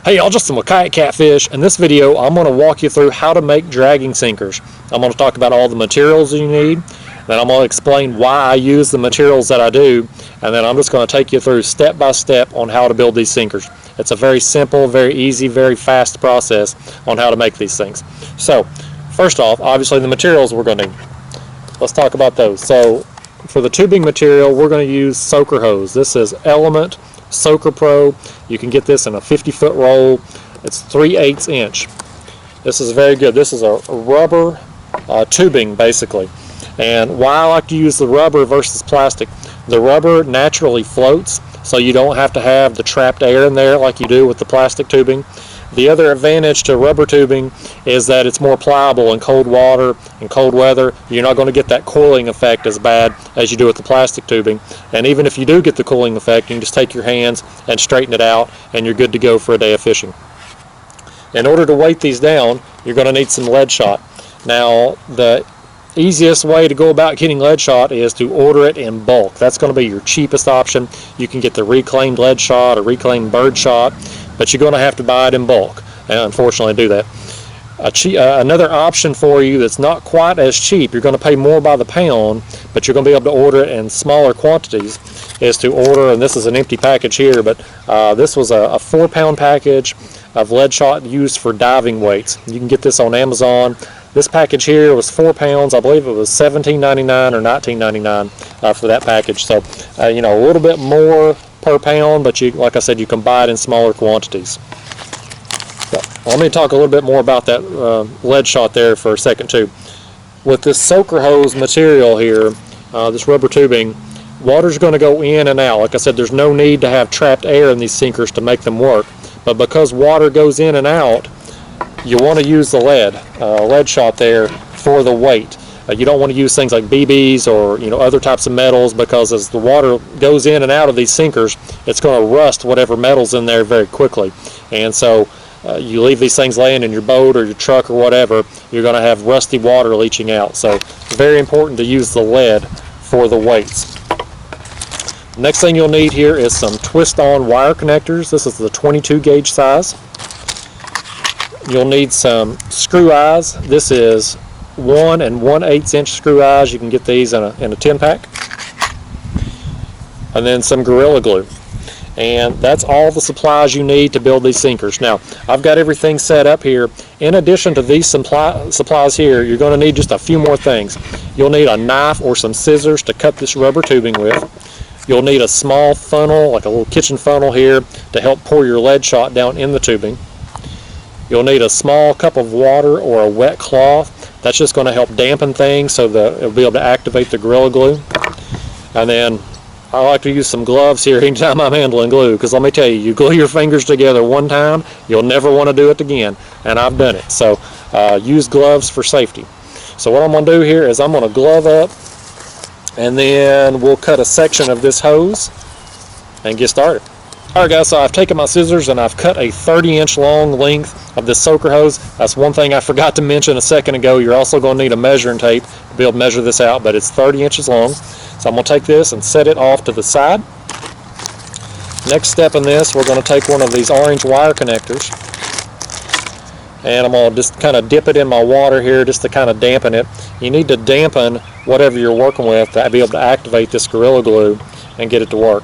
Hey y'all, Justin with Kayak Catfish. In this video, I'm going to walk you through how to make dragging sinkers. I'm going to talk about all the materials you need, then I'm going to explain why I use the materials that I do, and then I'm just going to take you through step by step on how to build these sinkers. It's a very simple, very easy, very fast process on how to make these things. So, first off, obviously the materials we're going to need. Let's talk about those. So, for the tubing material, we're going to use soaker hose. This is Element Soaker Pro. You can get this in a 50-foot roll. It's 3/8 inch. This is very good. This is a rubber tubing basically. And why I like to use the rubber versus plastic, the rubber naturally floats, so you don't have to have the trapped air in there like you do with the plastic tubing. The other advantage to rubber tubing is that it's more pliable in cold water and cold weather. You're not going to get that coiling effect as bad as you do with the plastic tubing. And even if you do get the cooling effect, you can just take your hands and straighten it out and you're good to go for a day of fishing. In order to weight these down, you're going to need some lead shot. Now, the easiest way to go about getting lead shot is to order it in bulk. That's going to be your cheapest option. You can get the reclaimed lead shot or reclaimed bird shot, but you're going to have to buy it in bulk, and unfortunately do that. Another option for you that's not quite as cheap, you're going to pay more by the pound, but you're going to be able to order it in smaller quantities, is to order, and this is an empty package here, but this was a 4-pound package of lead shot used for diving weights. You can get this on Amazon. This package here was 4 pounds. I believe it was $17.99 or $19.99 for that package. So, you know, a little bit more per pound, but you, like I said, you can buy it in smaller quantities. So, let me talk a little bit more about that lead shot there for a second too. With this soaker hose material here, this rubber tubing, water's going to go in and out. Like I said, there's no need to have trapped air in these sinkers to make them work. But because water goes in and out, you want to use the lead shot there for the weight. You don't want to use things like BBs or other types of metals, because as the water goes in and out of these sinkers, it's going to rust whatever metal's in there very quickly. And so you leave these things laying in your boat or your truck or whatever, you're going to have rusty water leaching out. So it's very important to use the lead for the weights. Next thing you'll need here is some twist-on wire connectors. This is the 22 gauge size. You'll need some screw eyes. This is 1 1/8 inch screw eyes. You can get these in a 10-pack. And then some Gorilla Glue. And that's all the supplies you need to build these sinkers. Now, I've got everything set up here. In addition to these supplies here, you're going to need just a few more things. You'll need a knife or some scissors to cut this rubber tubing with. You'll need a small funnel, like a little kitchen funnel here, to help pour your lead shot down in the tubing. You'll need a small cup of water or a wet cloth. That's just going to help dampen things so that it'll be able to activate the Gorilla Glue. And then I like to use some gloves here anytime I'm handling glue, because let me tell you, you glue your fingers together one time, you'll never want to do it again, and I've done it. So use gloves for safety. So what I'm going to do here is I'm going to glove up, and then we'll cut a section of this hose and get started. Alright guys, so I've taken my scissors and I've cut a 30-inch long length of this soaker hose. That's one thing I forgot to mention a second ago. You're also going to need a measuring tape to be able to measure this out, but it's 30 inches long. So I'm going to take this and set it off to the side. Next step in this, we're going to take one of these orange wire connectors, and I'm going to just kind of dip it in my water here just to kind of dampen it. You need to dampen whatever you're working with to be able to activate this Gorilla Glue and get it to work.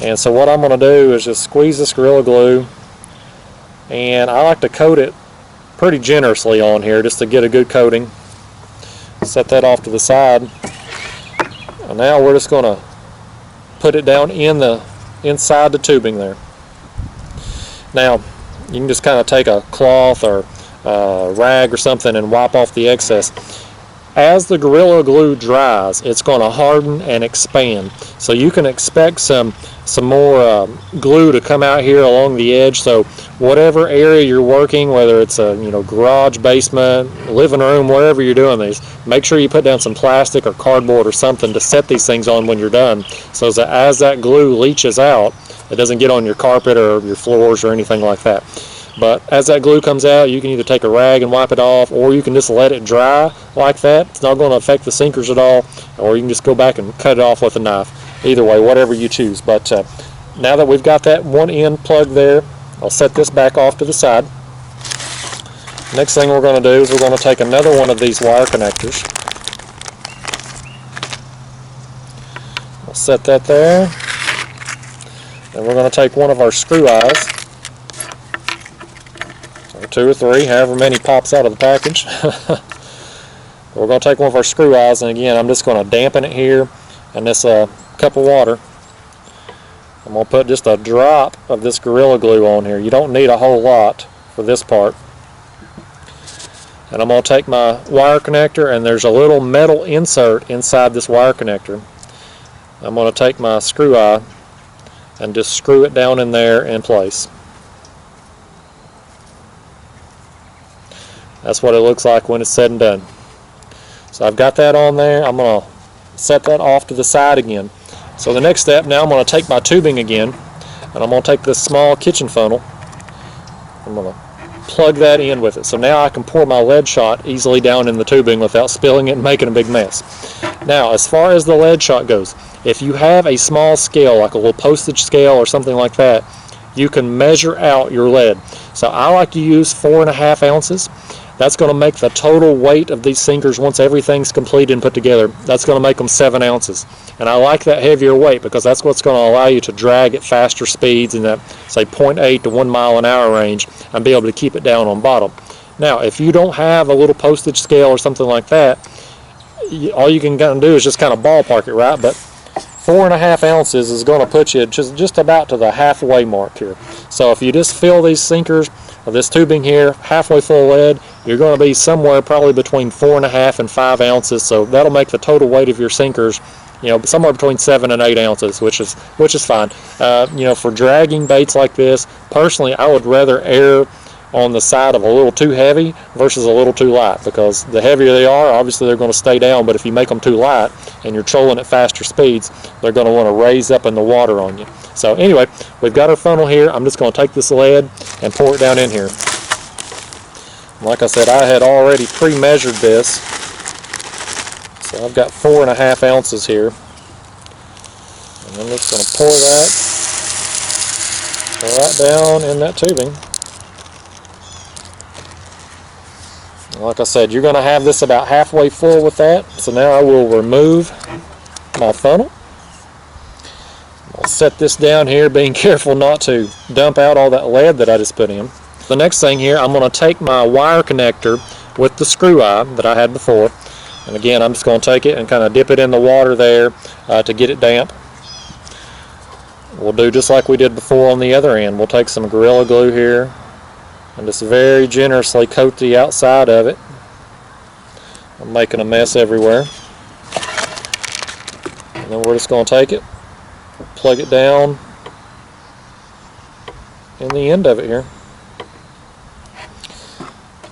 And so what I'm going to do is just squeeze this Gorilla Glue, and I like to coat it pretty generously on here just to get a good coating. Set that off to the side. And now we're just going to put it down inside the tubing there. Now you can just kind of take a cloth or a rag or something and wipe off the excess. As the Gorilla Glue dries, it's going to harden and expand. So you can expect some more glue to come out here along the edge. So whatever area you're working, whether it's a garage, basement, living room, wherever you're doing these, make sure you put down some plastic or cardboard or something to set these things on when you're done, so that as that glue leaches out, it doesn't get on your carpet or your floors or anything like that. But as that glue comes out, you can either take a rag and wipe it off, or you can just let it dry like that. It's not going to affect the sinkers at all, or you can just go back and cut it off with a knife. Either way, whatever you choose. But now that we've got that one end plugged there, I'll set this back off to the side. Next thing we're going to do is we're going to take another one of these wire connectors. We'll set that there. And we're going to take one of our screw eyes, or 2 or 3, however many pops out of the package. We're going to take one of our screw eyes, and again, I'm just going to dampen it here in this cup of water. I'm going to put just a drop of this Gorilla Glue on here. You don't need a whole lot for this part. And I'm going to take my wire connector, and there's a little metal insert inside this wire connector. I'm going to take my screw eye and just screw it down in there in place. That's what it looks like when it's said and done. So I've got that on there. I'm going to set that off to the side again. So the next step, now I'm going to take my tubing again, and I'm going to take this small kitchen funnel. I'm going to plug that in with it. So now I can pour my lead shot easily down in the tubing without spilling it and making a big mess. Now, as far as the lead shot goes, if you have a small scale, like a little postage scale or something like that, you can measure out your lead. So I like to use 4.5 ounces. That's going to make the total weight of these sinkers, once everything's completed and put together, that's going to make them 7 ounces. And I like that heavier weight because that's what's going to allow you to drag at faster speeds in that, say, 0.8 to 1 mile an hour range and be able to keep it down on bottom. Now, if you don't have a little postage scale or something like that, all you can do is just kind of ballpark it, right? But 4.5 ounces is going to put you just about to the halfway mark here. So if you just fill these sinkers, or this tubing here, halfway full of lead, you're going to be somewhere probably between 4.5 and 5 ounces. So that'll make the total weight of your sinkers, you know, somewhere between 7 and 8 ounces, which is fine. You know, for dragging baits like this, personally, I would rather err on the side of a little too heavy versus a little too light, because the heavier they are, obviously they're going to stay down, but if you make them too light and you're trolling at faster speeds, they're going to want to raise up in the water on you. So anyway, we've got our funnel here. I'm just going to take this lead and pour it down in here. Like I said, I had already pre-measured this, so I've got 4.5 ounces here, and I'm just going to pour that right down in that tubing. Like I said, you're going to have this about halfway full with that. So now I will remove my funnel. I'll set this down here, being careful not to dump out all that lead that I just put in. The next thing here, I'm going to take my wire connector with the screw eye that I had before. And again, I'm just going to take it and kind of dip it in the water there to get it damp. We'll do just like we did before on the other end. We'll take some Gorilla Glue here and just very generously coat the outside of it. I'm making a mess everywhere. And then we're just going to take it, plug it down in the end of it here.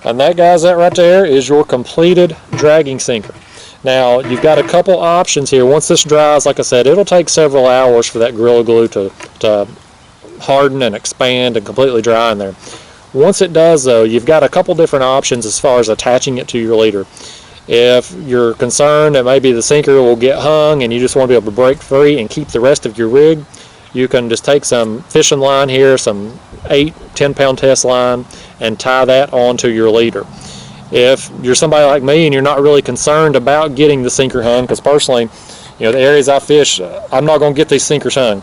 And that, guys, that right there is your completed dragging sinker. Now, you've got a couple options here. Once this dries, like I said, it'll take several hours for that Gorilla Glue to harden and expand and completely dry in there. Once it does, though, you've got a couple different options as far as attaching it to your leader. If you're concerned that maybe the sinker will get hung and you just want to be able to break free and keep the rest of your rig, you can just take some fishing line here, some 8-10 pound test line, and tie that onto your leader. If you're somebody like me and you're not really concerned about getting the sinker hung, because personally, you know, the areas I fish, I'm not going to get these sinkers hung.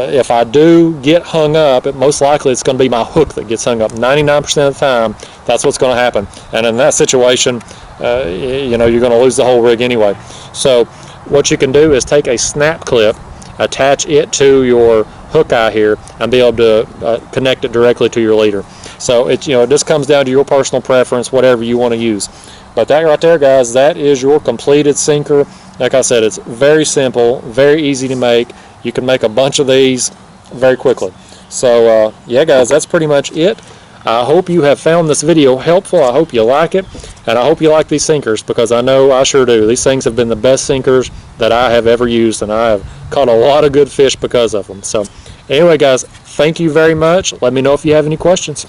If I do get hung up, most likely it's going to be my hook that gets hung up. 99% of the time, that's what's going to happen. And in that situation, you know, you're going to lose the whole rig anyway. So what you can do is take a snap clip, attach it to your hook eye here, and be able to connect it directly to your leader. So it, you know, it just comes down to your personal preference, whatever you want to use. But that right there, guys, that is your completed sinker. Like I said, it's very simple, very easy to make. You can make a bunch of these very quickly. So yeah, guys, that's pretty much it. I hope you have found this video helpful. I hope you like it, and I hope you like these sinkers, because I know I sure do. These things have been the best sinkers that I have ever used, and I have caught a lot of good fish because of them. So anyway, guys, thank you very much. Let me know if you have any questions.